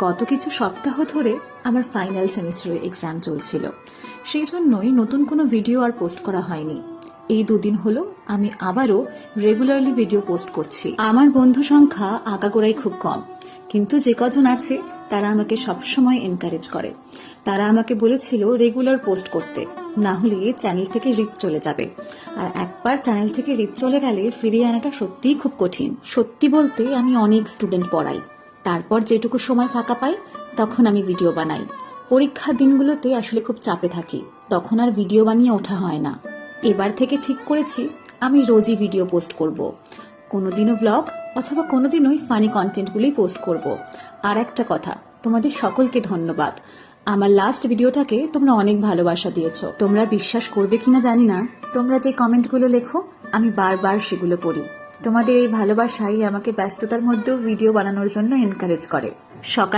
গত কিছু সপ্তাহ ধরে আমার ফাইনাল সেমিস্টারের এক্সাম চলছিল, সেই জন্যই নতুন কোনো ভিডিও আর পোস্ট করা হয়নি। এই দুদিন হলো আমি আবারও রেগুলারলি ভিডিও পোস্ট করছি। আমার বন্ধু সংখ্যা আগাগোড়াই খুব কম, কিন্তু যে কজন আছে তারা আমাকে সবসময় এনকারেজ করে। তারা আমাকে বলেছিল রেগুলার পোস্ট করতে, না হলে চ্যানেল থেকে রিচ চলে যাবে। আর একবার চ্যানেল থেকে রিচ চলে গেলে ফিরিয়ে আনাটা সত্যিই খুব কঠিন। সত্যি বলতে আমি অনেক স্টুডেন্ট পড়াই, তারপর যেটুকু সময় ফাঁকা পাই তখন আমি ভিডিও বানাই। পরীক্ষার দিনগুলোতে আসলে খুব চাপে থাকি, তখন আর ভিডিও বানিয়ে ওঠা হয় না। এবার থেকে ঠিক করেছি আমি রোজই ভিডিও পোস্ট করব, কোনোদিনও ব্লগ অথবা কোনোদিনই ফানি কন্টেন্টগুলোই পোস্ট করব। আর একটা কথা, তোমাদের সকলকে ধন্যবাদ। আমার লাস্ট ভিডিওটাকে তোমরা অনেক ভালোবাসা দিয়েছো। তোমরা বিশ্বাস করবে কিনা জানি না, তোমরা যে কমেন্টগুলো লেখো আমি বারবার সেগুলো পড়ি। তোমাদের এই ভালোবাসাই আমাকে ব্যস্ততার মধ্যেও ভিডিও বানানোর জন্য এনকারেজ করে। সকাল